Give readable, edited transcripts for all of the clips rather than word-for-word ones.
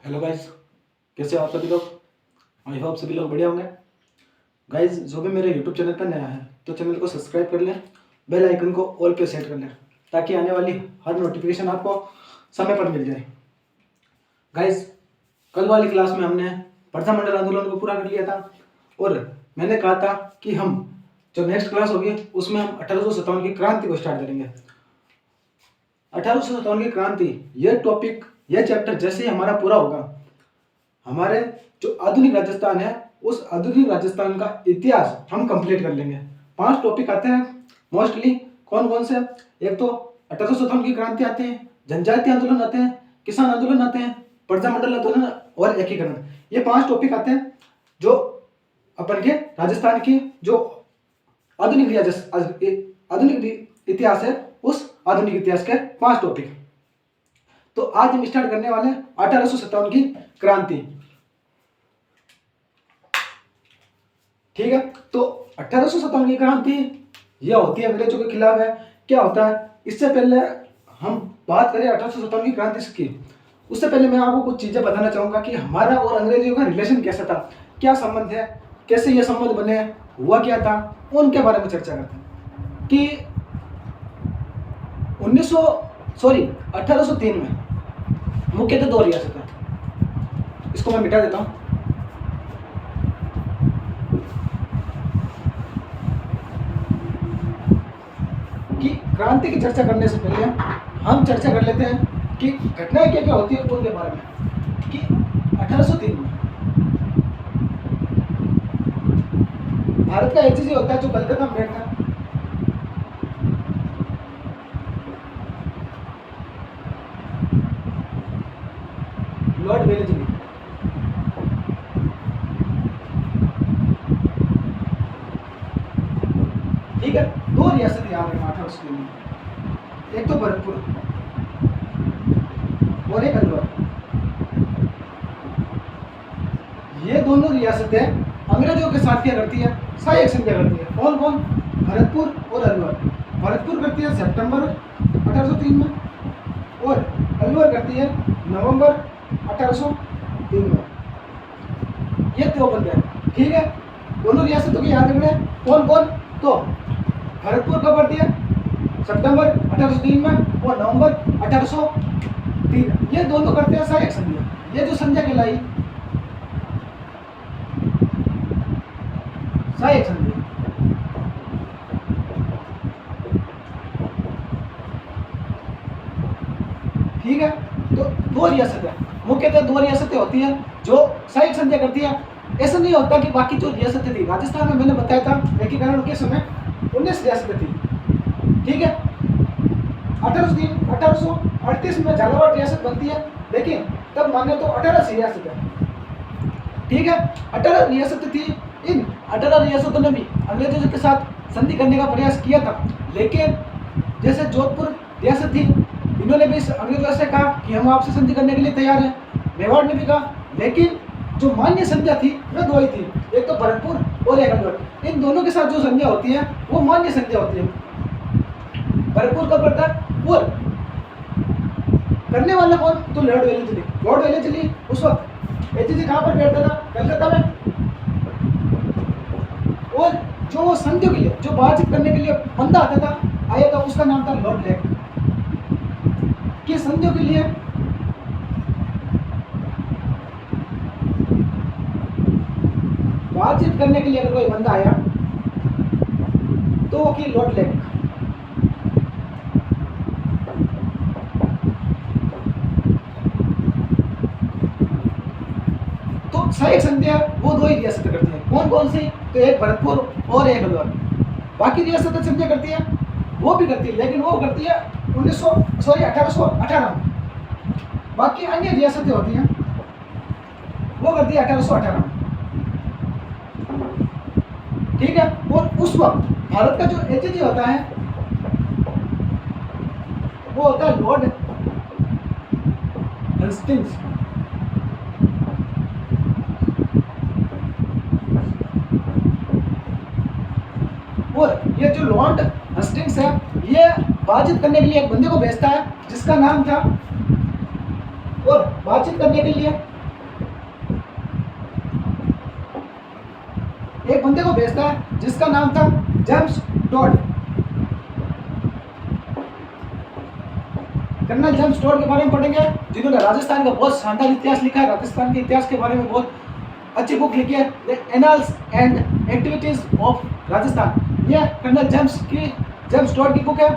Hello guys, कैसे हो आप सभी लोग। आई होप सभी लोग बढ़िया होंगे। गाइस, जो भी मेरे यूट्यूब चैनल पर नया है तो चैनल को सब्सक्राइब कर लें, बेल आइकन को ऑल पे सेट कर लें ताकि आने वाली हर नोटिफिकेशन आपको समय पर मिल जाए। गाइस, कल वाली क्लास में हमने प्रजामंडल आंदोलन को पूरा कर लिया था और मैंने कहा था कि हम जो नेक्स्ट क्लास होगी उसमें हम 1857 की क्रांति को स्टार्ट करेंगे। 1857 की क्रांति, यह टॉपिक, यह चैप्टर जैसे ही हमारा पूरा होगा, हमारे जो आधुनिक राजस्थान है उस आधुनिक राजस्थान का इतिहास हम कंप्लीट कर लेंगे। 5 टॉपिक आते हैं मोस्टली। कौन कौन से? एक तो 1857 की क्रांति आते हैं, जनजातीय आंदोलन आते हैं, किसान आंदोलन आते हैं, प्रजामंडल आंदोलन और एकीकरण। ये 5 टॉपिक आते हैं जो अपन के राजस्थान की जो आधुनिक इतिहास है उस आधुनिक इतिहास के 5 टॉपिक। तो आज हम स्टार्ट करने वाले हैं 1857 की क्रांति। ठीक है, तो 1857 की क्रांति यह होती है अंग्रेजों के खिलाफ है। क्या होता है, इससे पहले हम बात करें 1857 की क्रांति की, उससे पहले मैं आपको कुछ चीजें बताना चाहूंगा कि हमारा और अंग्रेजों का रिलेशन कैसा था, क्या संबंध है, कैसे ये संबंध बने, हुआ क्या था, उनके बारे में चर्चा करते हैं। कि 1803 में मुख्यतः 2 रियासत है। इसको मैं मिटा देता हूं। कि क्रांति की चर्चा करने से पहले हम चर्चा कर लेते हैं कि घटनाएं क्या क्या होती है उनके बारे में। कि 1803 में भारत का एचजी होता है जो कलकत्ता में बैठता है। Lord Wellesley. ठीक है, 2 रियासत याद रखना 1803 में, एक तो भरतपुर और एक अलवर। ये दोनों रियासतें अंग्रेजों के साथ क्या करती है, सहायक संधि करती है। कौन कौन? भरतपुर और अलवर। भरतपुर करती है सितंबर 1803 में और अलवर करती है नवंबर 1803 में। ये तो बन गया। ठीक है, दोनों रियासतों की याद रखना है। कौन कौन? तो भरतपुर कब करती है? सितंबर 1803 में और नवंबर 1803। ये दोनों करते हैं सहायक संधि। ये जो संध्या कहलाई सहायक संधि। ठीक है, तो 2 रियासतें, मुख्यतः 2 रियासतें होती हैं जो सहायक संधि करती है। ऐसा नहीं होता कि बाकी जो रियासतें थी, राजस्थान में मैंने बताया था एकीकरण के समय 19 रियासतें थी। ठीक है, 1838 में झालावाड़ रियासत बनती है, लेकिन तब माने तो 18 रियासत है। ठीक है, 18 रियासतें थी। इन 18 रियासतों ने भी अंग्रेजों के साथ संधि करने का प्रयास किया था, लेकिन जैसे जोधपुर रियासत थी, इन्होंने भी अंग्रेजों से कहा कि हम आपसे संधि करने के लिए तैयार हैं। मेवाड़ ने भी कहा, लेकिन जो मान्य संध्या थी वह 2 ही थी, एक तो भरतपुर और एक अलवर। इन दोनों के साथ जो संध्या होती है वो मान्य संध्या होती है। भरतपुर कब करता है और करने वाला कौन? तो लॉर्ड वेलेस्ली। लॉर्ड वेलेस्ली उस वक्त एचजी कहां पर बैठता था? कलकत्ता में। और जो संधियों के लिए, जो बातचीत करने के लिए बंदा आया था उसका नाम था लॉर्ड लेक। कि संधियों के लिए बातचीत करने के लिए अगर कोई बंदा आया तो वो की लॉर्ड लेक। तो सहायक संध्या वो 2 ही रियासतें करती है। कौन कौन सी? तो एक भरतपुर और एक अलवर। बाकी रियासतें संध्या करती है, वो भी करती है, लेकिन वो करती है 1818 में। बाकी अन्य रियासतें होती हैं वो करती है 1818 में। ठीक है, और उस वक्त भारत का जो एचजी होता है वो होता है लॉर्ड हेस्टिंग्स। और ये जो लॉर्ड हेस्टिंग्स है ये बातचीत करने के लिए एक बंदे को भेजता है जिसका नाम था, और बातचीत करने के लिए एक बंदे को भेजता है जिसका नाम था James Tod. Colonel James Tod के बारे में पढ़ेंगे, जिन्होंने राजस्थान का बहुत शानदार इतिहास लिखा है, राजस्थान के इतिहास के बारे में बहुत अच्छी बुक लिखी है, the annals and activities of Rajasthan. ये कर्नल जेम्स टॉड की बुक है,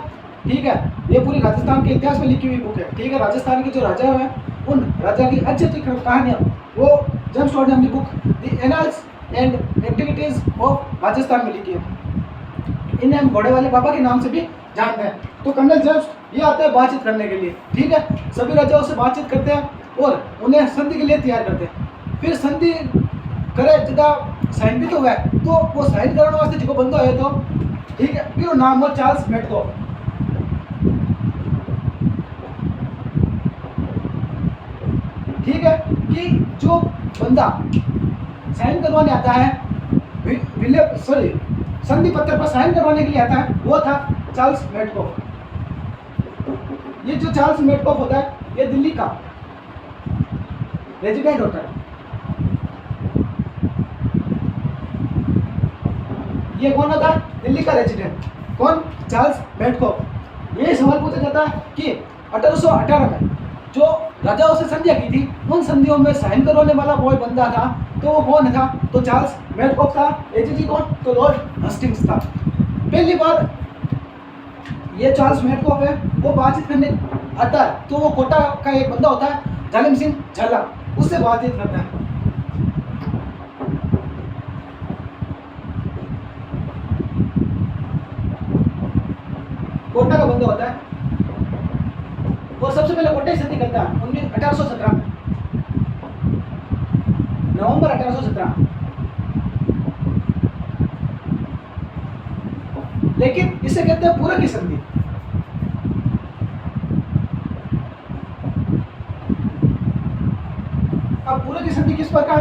ठीक है। ये पूरी राजस्थान के इतिहास में लिखी हुई बुक है, ठीक है। राजस्थान के जो राजा हैं उन राजा की अच्छी अच्छी कहानियाँ वो जेम्स टॉड ने अपनी book the annals and activities of Rajasthan में लिखी है। इन्हें हम घोड़े वाले बाबा के नाम से भी जानते हैं। तो कर्नल जेम्स ये आते हैं बातचीत करने के लिए, ठीक है। सभी राजाओं से बातचीत करते हैं और उन्हें संधि के लिए तैयार करते हैं। फिर संधि करे जिदा साइन भी तो हुआ है, तो वो साइन करने वास्ते जो बंदा है तो ठीक है, फिर नाम हो चार्ल्स मेडकॉफ, ठीक है। कि जो बंदा साइन करवाने आता है संधि पत्र पर साइन करवाने के लिए आता है वो था चार्ल्स मेडकॉफ। ये जो चार्ल्स मेडकॉफ होता है ये दिल्ली का रेजिडेंट होता है। ये कौन होता है? दिल्ली का रेजिडेंट। कौन? Charles Metcalfe. ये सवाल पूछा जाता है कि 1818 में जो राजाओं से संधियां की थी उन संधियों में साइन करवाने वाला कोई बंदा था, तो वो कौन था? तो चार्ल्स मेडकॉफ था। एजीजी कौन? तो लॉर्ड हस्टिंग्स था। पहली बार ये चार्ल्स मेडकॉफ है वो बातचीत करने आता है, तो वो कोटा का एक बंदा होता है जालिम सिंह झाला, उससे बातचीत करता है। कोटा का बंदा होता है वो सबसे पहले कोटा की संधि करता है 1817 में, नवंबर 1817। लेकिन इसे कहते हैं पूरक की संधि। अब पूरक की संधि किस प्रकार,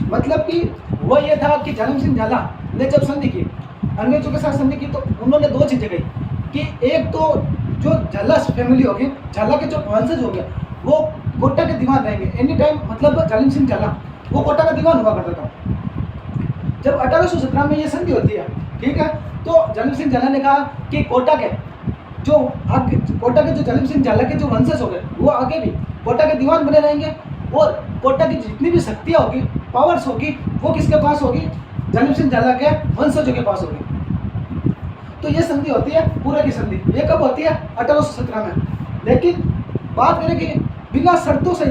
मतलब कि वो ये था कि जालिम सिंह झाला ने जब संधि की, अंग्रेजों के साथ संधि की, तो उन्होंने दो चीजें कही कि एक तो जो झाला फैमिली होगी, झाला के जो वंशज हो गए वो कोटा के दीवान रहेंगे एनी टाइम, मतलब जालिम सिंह झाला वो कोटा का दीवान हुआ करता था। जब 1817 में ये संधि होती है, ठीक है, तो जालिम सिंह झाला ने कहा कि कोटा के जो जालिम सिंह झाला के जो वंशज हो गए वो आगे भी कोटा के दीवान बने रहेंगे और कोटा की जितनी भी शक्तियाँ होगी, पावर्स होगी, वो किसके पास होगी? जालिम सिंह झाला के वंशजों के पास होगी। तो ये संधि होती है पूरक की संधि। ये कब होती है? 1817 में। लेकिन बात करें कि बिना शर्तों से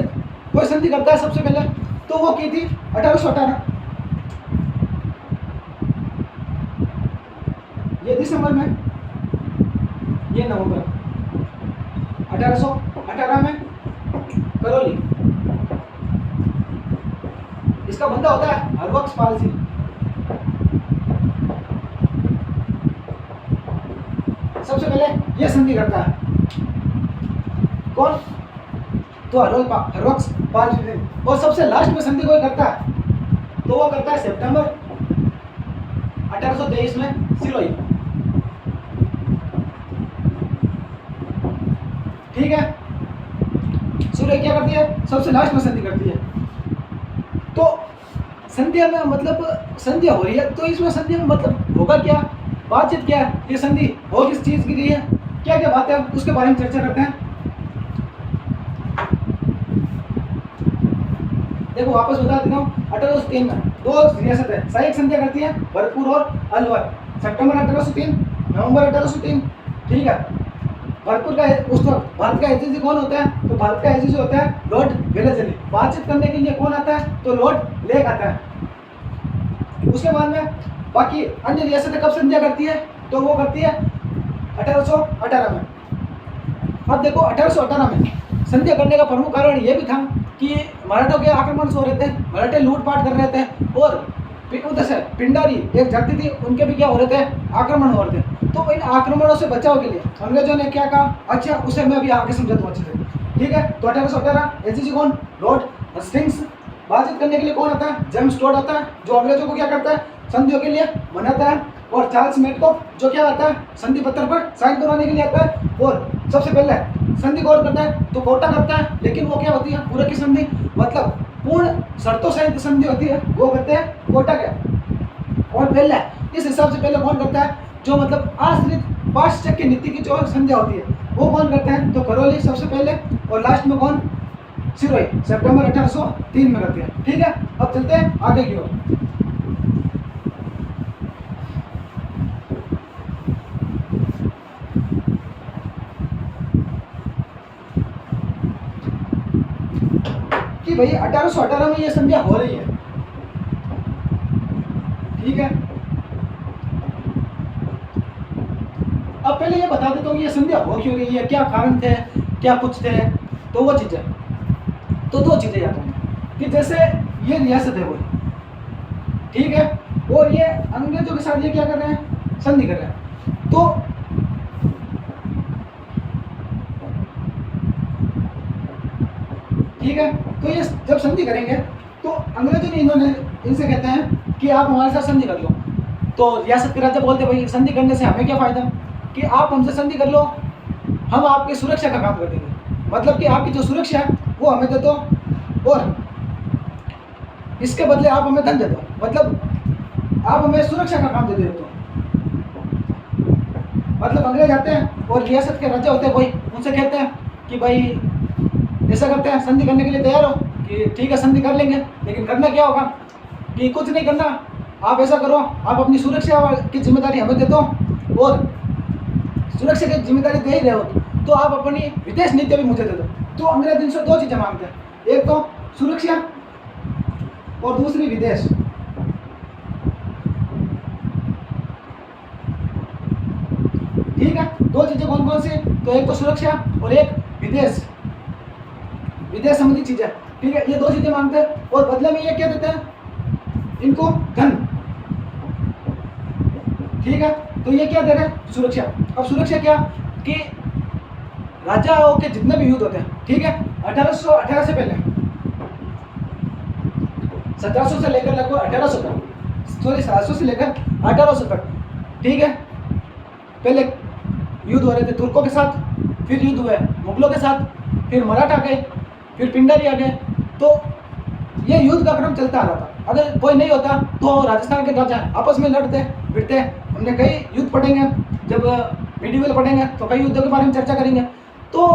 कोई संधि करता है सबसे पहले, तो वो की थी 1818। ये दिसंबर में, ये नवंबर। 1818 में करौली, इसका बंदा होता है हरबख्श पाल सिंह। सबसे पहले ये संधि करता है कौन? तो हरबख्श पाल सिंह। और सबसे लास्ट में संधि कोई करता है तो वो करता है सितंबर 1823 में सिरोही, ठीक है। सिरोही क्या करती है? सबसे लास्ट में संधि करती है। तो संध्या में मतलब संध्या हो रही है, तो इसमें संध्या में मतलब होगा क्या, बातचीत क्या है, ये संधि हो किस चीज की रही है, क्या क्या बातें हैं उसके बारे में चर्चा करते हैं। देखो वापस बता देता हूँ, 1803 में दो रियासत है, सहायक संध्या करती है भरतपुर और अलवर, सितंबर 1803, नवंबर 1803, ठीक है। भरतपुर का उस वक्त भारत का एजेंसी कौन होता है? तो भारत का एजेंसी होता है लॉर्ड वेलेस्ली। बातचीत करने के लिए कौन आता है? तो लॉर्ड लेक आता है। उसके बाद में बाकी अन्य रियासतें कब संध्या करती है? तो वो करती है 1818 में। अब देखो 1818 में संध्या करने का प्रमुख कारण ये भी था कि मराठों के आक्रमण हो रहे थे, मराठे लूटपाट कर रहे थे और उधर से पिंडारी एक जाति थी, उनके भी क्या हो रहे थे? आक्रमण हो रहे थे। तो इन आक्रमणों से बचाव के लिए अंग्रेजों ने क्या कहा? अच्छा उसे मैं अभी आगे समझाता हूँ अच्छे से, ठीक है। तो 1818 एजेंसी कौन? लॉर्ड हस्टिंग्स। बातचीत करने के लिए कौन आता है? जेम्स टॉड आता है, जो अंग्रेजों को क्या करता है? संधियों के लिए मनाता है। और चार्ल्स मेडकॉफ जो क्या आता है? संधि पत्र पर साइन करवाने के लिए आता है। और सबसे पहले संधि कौन करता है? तो कोटा करता है। लेकिन वो क्या होती है? पूरक की संधि, मतलब पूर्ण शर्तों सहित संधि होती है, वो करते हैं कोटा के। और पहले इस हिसाब से पहले कौन करता है, जो मतलब आश्रित पाश्चात्य नीति की जो संध्या होती है वो कौन करते हैं, तो करौली सबसे पहले, और लास्ट में कौन, सिरोही, सितंबर 1803 में करते हैं। ठीक है, अब चलते हैं आगे की ओर। कि भाई 1818 में ये संध्या हो रही है। ठीक है, अब पहले ये बता देता हूँ ये संध्या हो क्यों रही है, क्या कारण थे, क्या कुछ थे, तो वो चीजें, तो दो चीजें याद रखना कि जैसे ये रियासत है वो, ठीक है, और ये अंग्रेजों के साथ ये क्या कर रहे हैं, संधि कर रहे हैं। तो ठीक है, तो ये जब संधि करेंगे तो अंग्रेजों ने इन्होंने इनसे कहते हैं कि आप हमारे साथ संधि कर लो। तो रियासत के राजा बोलते भाई संधि करने से हमें क्या फायदा, कि आप हमसे संधि कर लो, हम आपकी सुरक्षा का काम कर देंगे, मतलब कि आपकी जो सुरक्षा है वो हमें दे दो, और इसके बदले आप हमें धन दे दो, मतलब आप हमें सुरक्षा का काम दे दो। मतलब अंग्रेज आते हैं और रियासत के राजा होते हैं कोई, उनसे कहते हैं कि भाई ऐसा करते हैं, संधि करने के लिए तैयार हो, कि ठीक है संधि कर लेंगे, लेकिन करना क्या होगा, कि कुछ नहीं करना, आप ऐसा करो, आप अपनी सुरक्षा की जिम्मेदारी हमें दे दो, और सुरक्षा की जिम्मेदारी दे ही रहे हो तो आप अपनी विदेश नीति भी मुझे दे दो। तो अंग्रेज इनसे दो चीज़ें मांगते हैं, एक तो सुरक्षा और दूसरी विदेश। ठीक है, दो चीजें कौन कौन सी, तो एक तो सुरक्षा और एक विदेश, विदेश संबंधी चीजें। ठीक है, ये दो चीजें मांगते हैं और बदले में ये क्या देते हैं इनको, धन। ठीक है, तो ये क्या दे रहे हैं, सुरक्षा। अब सुरक्षा क्या, कि राजाओं के जितने भी युद्ध होते हैं, ठीक है, 1818 से पहले 1700 से लेकर लगभग 1800 तक, सॉरी 700 से लेकर 1800 तक, ठीक है, पहले युद्ध हो रहे थे तुर्कों के साथ, फिर युद्ध हुए मुगलों के साथ, फिर मराठा गए, फिर पिंडारी आ गए। तो ये युद्ध का क्रम चलता आ रहा था। अगर कोई नहीं होता तो राजस्थान के राजा आपस में लड़ते भिड़ते। हमने कई युद्ध पढ़ेंगे, जब मेडिवल पढ़ेंगे तो कई युद्धों के बारे में चर्चा करेंगे। तो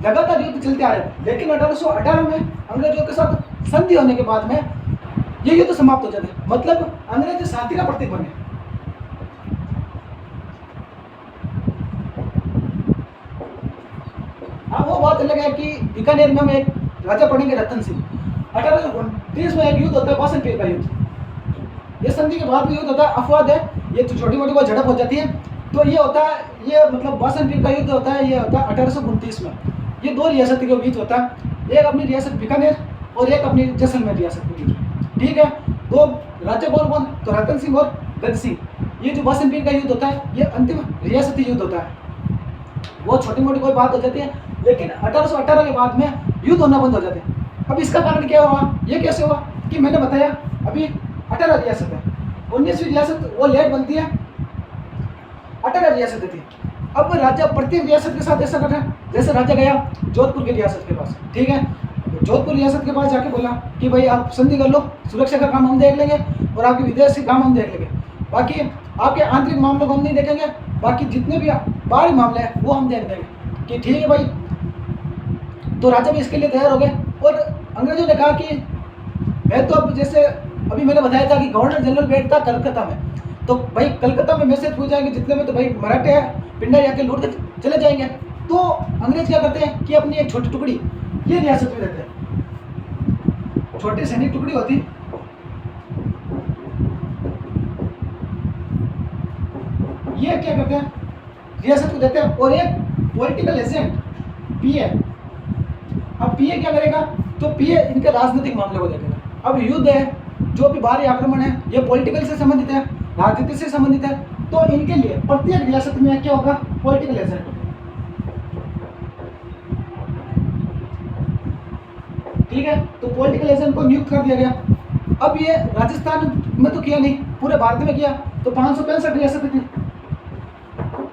लगातार युद्ध चलते आ रहे थे, लेकिन 1818 में अंग्रेजों के साथ संधि होने के बाद में ये युद्ध समाप्त हो जाते, मतलब अंग्रेज शांति का प्रतीक बने। हाँ, वो बात अलग है कि बीकानेर में हम एक राजा पढ़ेंगे रतन सिंह, 1829 में एक युद्ध होता है बासन पीर का युद्ध। ये संधि के बाद में युद्ध होता है, अफवाद है, ये तो छोटी मोटी कोई झड़प हो जाती है। तो ये होता है, ये मतलब बासन पीर का युद्ध होता है, ये होता है 1829 में। ये दो रियासत के बीच होता है, एक अपनी रियासत बीकानेर और एक अपनी जैसलमेर रियासत के बीच। ठीक है, दो राजा कौन कौन, तो रतन सिंह और गज सिंह। ये जो बासन पीर का युद्ध होता है ये अंतिम रियासती युद्ध होता है, वो छोटी मोटी कोई बात हो जाती है, लेकिन 1818 के बाद में युद्ध होना बंद हो जाते हैं। अब इसका कारण क्या हुआ, ये कैसे हुआ, कि मैंने बताया अभी 18 रियासत है, 19वीं रियासत वो लेट बनती है, 18 रियासतें थी। अब राजा प्रत्येक रियासत के साथ ऐसा कर रहा है, जैसे राजा गया जोधपुर की रियासत के पास, ठीक है, जोधपुर रियासत के पास जाके बोला कि भाई आप संधि कर लो, सुरक्षा का काम हम देख लेंगे और आपके विदेशी काम हम देख लेंगे, बाकी आपके आंतरिक मामलों को हम नहीं देखेंगे, बाकी जितने भी बाहरी मामले हैं वो हम देख देंगे, कि ठीक है भाई। तो राजा भी इसके लिए तैयार हो गए। और अंग्रेजों ने कहा कि मैं तो अब जैसे अभी मैंने बताया था कि गवर्नर जनरल बैठता कलकत्ता में, तो भाई कलकत्ता में मैसेज पूछ जाएंगे जितने में, तो भाई मराठे हैं पिंडारी आके लूट के चले जाएंगे। तो अंग्रेज क्या करते हैं कि अपनी एक छोटी टुकड़ी ये रियासत में देते हैं, छोटी सैनिक टुकड़ी होती, ये क्या करते हैं रियासत को देते हैं, और एक पॉलिटिकल एजेंट पीए। अब पीए क्या करेगा, तो पीए इनके राजनीतिक मामले को देखेगा। अब युद्ध है, जो भी बाहरी आक्रमण है, ये पॉलिटिकल से संबंधित है, राजनीति से संबंधित है, तो इनके लिए प्रत्येक रियासत में क्या होगा, पॉलिटिकल एजेंट। ठीक है, तो पॉलिटिकल एजेंट को नियुक्त कर दिया गया। अब ये राजस्थान में तो किया नहीं, पूरे भारत में किया, तो 565 रियासतें थी,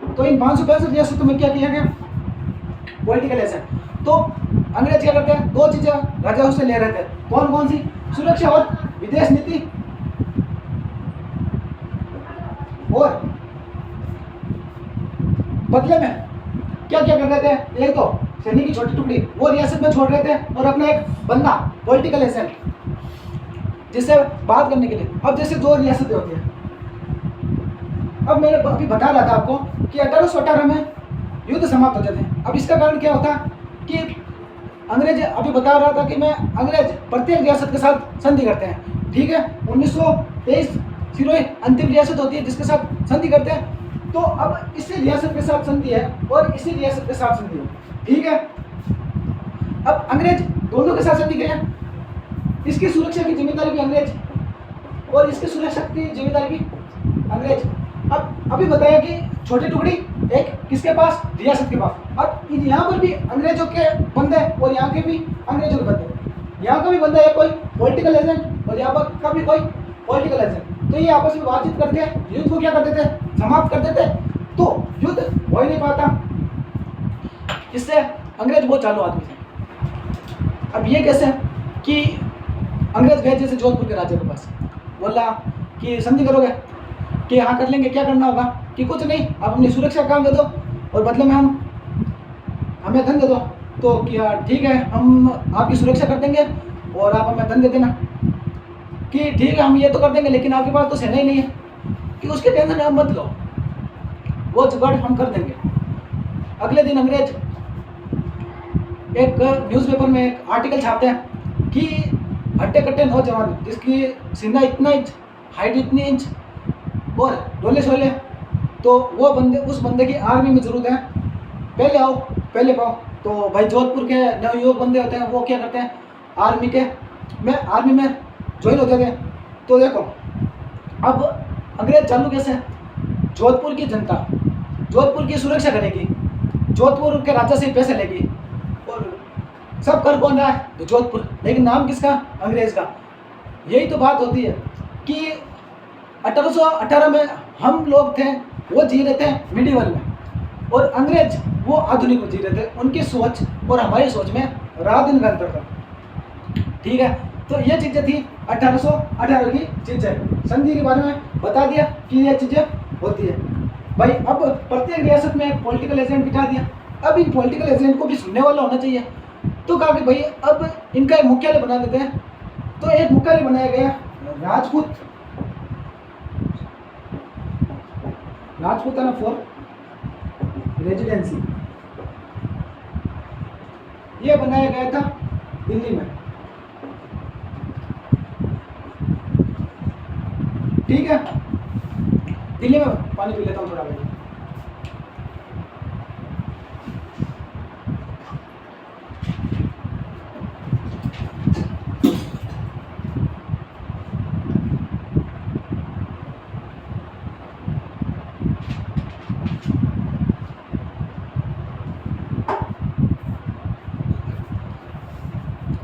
तो इन 565 रियासतों में क्या किया गया, पॉलिटिकल एजेंट। तो अंग्रेज क्या करते हैं, दो चीजें राजाओं से ले रहे थे, कौन कौन सी, सुरक्षा और विदेश नीति। बदले में क्या क्या कर रहे थे, एक तो सैनिक की छोटी टुकड़ी वो रियासत में छोड़ रहे थे और अपना एक बंदा पॉलिटिकल एजेंट जिससे बात करने के लिए। अब जैसे दो रियासतें होती है, अब मैंने अभी बता रहा था आपको कि 1818 में युद्ध समाप्त हो जाते हैं। अब इसका कारण क्या होता कि अंग्रेज, अभी बता रहा था कि मैं अंग्रेज प्रत्येक रियासत के साथ संधि करते हैं, ठीक है। 1923 सिरोही अंतिम रियासत होती है जिसके साथ संधि करते हैं। तो अब इसी रियासत के साथ संधि है और इसी रियासत के साथ संधि है, ठीक है। अब अंग्रेज दोनों के साथ संधि करें, इसकी सुरक्षा की जिम्मेदारी भी अंग्रेज और इसकी सुरक्षा की जिम्मेदारी भी अंग्रेज। अब अभी बताया कि छोटी टुकड़ी एक किसके पास, रियासत के पास। अब यहाँ पर भी अंग्रेजों के बंदे और यहाँ के भी अंग्रेजों के बंदे, यहाँ का भी बंदा है कोई पॉलिटिकल एजेंट और यहाँ पर का भी कोई पॉलिटिकल एजेंट। तो ये आपस में बातचीत करके युद्ध को क्या करते थे, समाप्त कर देते। तो युद्ध हो ही नहीं पाता, इससे अंग्रेज बहुत चालू आदमी थे। अब ये कैसे कि अंग्रेज गए जैसे जोधपुर के राजा के पास, बोला कि संधि करोगे कि हाँ कर लेंगे, क्या करना होगा कि कुछ नहीं, आप अपनी सुरक्षा काम दे दो और बदले में हमें धन दे दो। तो क्या ठीक है, हम आपकी सुरक्षा कर देंगे और आप हमें धन दे देना। कि ठीक है हम ये तो कर देंगे, लेकिन आपके पास तो सेना ही नहीं है, कि उसके टेंशन आप मत लो, वो जुगाड़ हम कर देंगे। अगले दिन अंग्रेज एक न्यूज़पेपर में एक आर्टिकल छापते हैं कि हट्टे कट्टे नौजवान जिसकी सीना इतना इंच, हाइट इतनी इंच और डोले शोले, तो वो बंदे, उस बंदे की आर्मी में जरूरत है, पहले आओ पहले पाओ। तो भाई जोधपुर के नवयुवक बंदे होते हैं, वो क्या करते हैं, आर्मी में ज्वाइन होते थे। तो देखो अब अंग्रेज चालू कैसे, जोधपुर की जनता जोधपुर की सुरक्षा करेगी, जोधपुर के राजा से पैसे लेगी और सब कर कौन रहा है, तो जोधपुर, लेकिन नाम किसका, अंग्रेज का। यही तो बात होती है कि 1818 में हम लोग थे वो जी रहे थे मिडिवल में, और अंग्रेज वो आधुनिक में जी रहे थे। उनकी सोच और हमारी सोच में रात दिन का अंतर था, ठीक है। तो ये चीज़ें थी 1818 की चीज़ें। संधि के बारे में बता दिया कि ये चीज़ें होती है भाई। अब प्रत्येक रियासत में एक पॉलिटिकल एजेंट बिठा दिया। अब इन पॉलिटिकल एजेंट को भी सुनने वाला होना चाहिए। तो कहा कि भाई अब इनका एक मुख्यालय बना देते हैं। तो एक मुख्यालय बनाया गया राजपूताना फॉर रेजिडेंसी, ये बनाया गया था दिल्ली में, ठीक है। दिल्ली में पानी पी लेता हूँ थोड़ा भाई।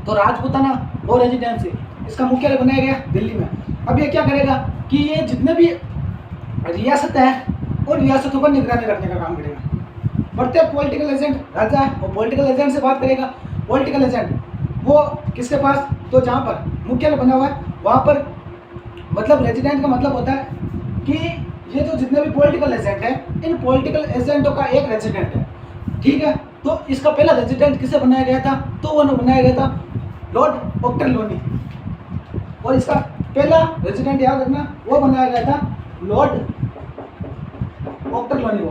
तो राजपूताना वो रेजिडेंसी, इसका मुख्यालय बनाया गया दिल्ली में। अब ये क्या करेगा कि ये जितने भी रियासत है उन रियासतों पर निगरानी रखने का काम करेगा। प्रत्येक पॉलिटिकल एजेंट राजा है, वो पॉलिटिकल एजेंट से बात करेगा। पॉलिटिकल एजेंट वो किसके पास, तो जहाँ पर मुख्यालय बना हुआ है वहाँ पर, मतलब रेजिडेंट का मतलब होता है कि ये जो जितने भी पॉलिटिकल एजेंट हैं, इन पॉलिटिकल एजेंटों का एक रेजिडेंट है, ठीक है। तो इसका पहला रेजिडेंट किसे बनाया गया था, तो वो बनाया गया था लॉर्ड ऑक्टरलोनी। और इसका पहला रेजिडेंट याद रखना, वो बनाया गया था लॉर्ड ऑक्टरलोनी को,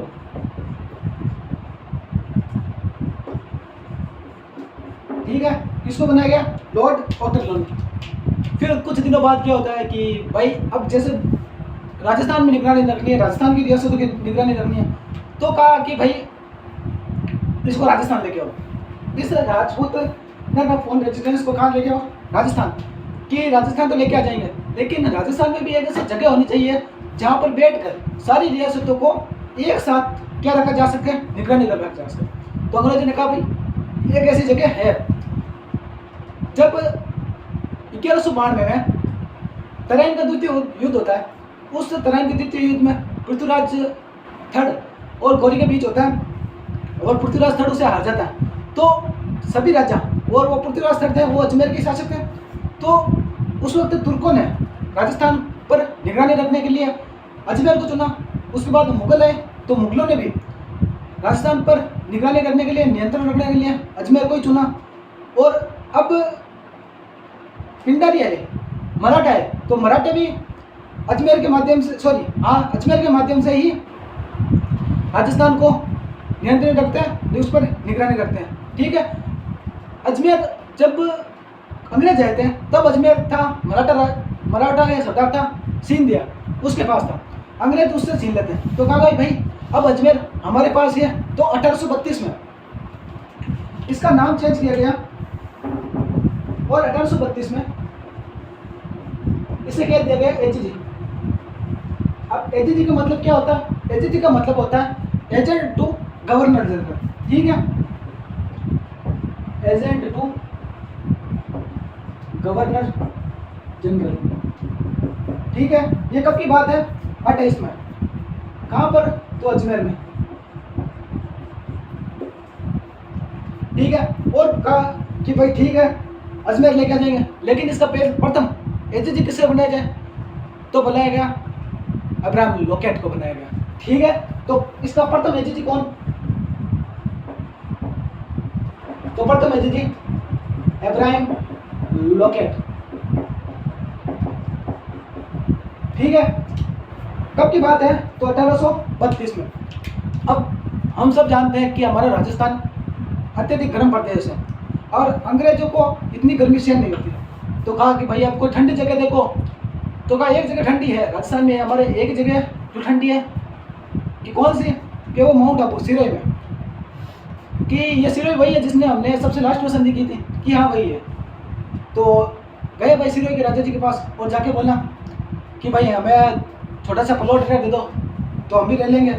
ठीक है। किसको बनाया गया, लॉर्ड ऑक्टरलोनी। फिर कुछ दिनों बाद क्या होता है कि भाई अब जैसे राजस्थान में निगरानी रखनी है, राजस्थान की रियासतों की निगरानी रखनी है, तो कहा कि भाई इसको राजस्थान लेके आओ। इस राजपूत ना फोन रेजिडेंस को कहाँ लेके आओ, राजस्थान। कि राजस्थान तो लेके आ जाएंगे, लेकिन राजस्थान में भी एक ऐसी जगह होनी चाहिए जहाँ पर बैठकर सारी रियासतों को एक साथ क्या रखा जा सके, निगरानी रखा जा सके। तो अंग्रेजों ने कहा भाई एक ऐसी जगह है। जब 1192 में तराइन का द्वितीय युद्ध होता है, उस तराइन के द्वितीय युद्ध में पृथ्वीराज थर्ड और गौरी के बीच होता है, और पृथ्वीराज थर्ड उसे हार जाता है। तो सभी राजा, और वो पृथ्वीराज थर्ड थे, वो अजमेर के शासक थे। तो उस वक्त तुर्कों ने राजस्थान पर निगरानी रखने के लिए अजमेर को चुना। उसके बाद मुगल आए, तो मुगलों ने भी राजस्थान पर निगरानी करने के लिए, नियंत्रण रखने के लिए अजमेर को ही चुना। और अब पिंडारी है, मराठा है, तो मराठे भी अजमेर के माध्यम से, अजमेर के माध्यम से ही राजस्थान को नियंत्रण रखते हैं, उस पर निगरानी करते हैं। ठीक है, अजमेर जब अंग्रेज आए थे तब अजमेर था मराठा या सरदार था सिंधिया, उसके पास था। अंग्रेज उससे छीन लेते हैं, तो कहा भाई अब अजमेर हमारे पास ही है। तो 1832 में इसका नाम चेंज किया गया और 1832 में इसे कह दिया गया एजीजी। अब एजीजी का मतलब क्या होता है? एजीजी का मतलब होता है एजेंट टू गवर्नर जनरल। ठीक है, एजेंट टू गवर्नर जनरल। ठीक है, ये कब की बात है? 28 में। कहाँ पर? तो अजमेर में। ठीक है, और कहा कि भाई ठीक है अजमेर लेके आ जाएंगे, लेकिन इसका प्रथम एजीजी किससे बनाया जाए? तो बनाया गया अब्राहम लोकेट को बनाया गया। ठीक है, तो इसका प्रथम एजीजी कौन? तो प्रथम एजीजी अब्राहम लोकेट। ठीक है, कब की बात है? तो 1832 में। अब हम सब जानते हैं कि हमारा राजस्थान अत्यधिक गर्म प्रदेश है और अंग्रेजों को इतनी गर्मी सहन नहीं होती, तो कहा कि भाई आप कोई ठंडी जगह देखो। तो कहा एक जगह ठंडी है राजस्थान में, हमारे एक जगह जो ठंडी है कि कौन सी? कि वो माउंट आबू सिरोही में, कि ये सिरोही वही है जिसने हमने सबसे लास्ट में संधि की थी, कि हाँ वही है। तो गए भाई सिरोही के राजा जी के पास और जाके बोला कि भाई हमें छोटा सा प्लॉट दे दो तो हम भी ले लेंगे।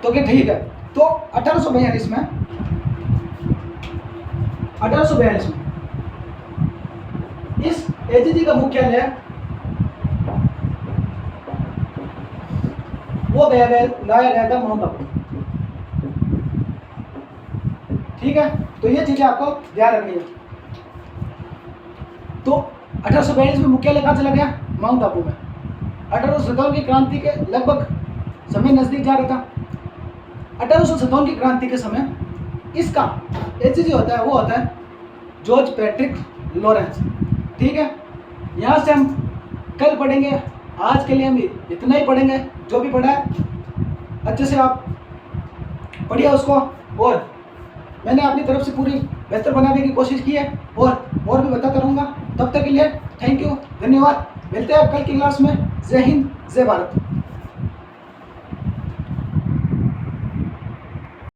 तो क्या ठीक है। तो 1842 में 1842 में इस एजीजी का मुख्यालय वो लाया गया था माउंट आबू। ठीक है, तो ये चीजें आपको ध्यान रखनी है। तो 1842 में मुख्यालय कहाँ चला गया? माउंट आबू में। 1857 की क्रांति के लगभग समय नजदीक जा रहा था। 1857 की क्रांति के समय इसका एजीजी होता है वो होता है जॉर्ज पैट्रिक लॉरेंस। ठीक है, यहाँ से हम कल पढ़ेंगे, आज के लिए हम इतना ही पढ़ेंगे। जो भी पढ़ा है अच्छे से आप पढ़िए उसको, और मैंने अपनी तरफ से पूरी बेहतर बनाने की कोशिश की है और भी बताता रहूँगा। तब तक के लिए थैंक यू, धन्यवाद। मिलते हैं कल की क्लास में। जय हिंद, जय भारत।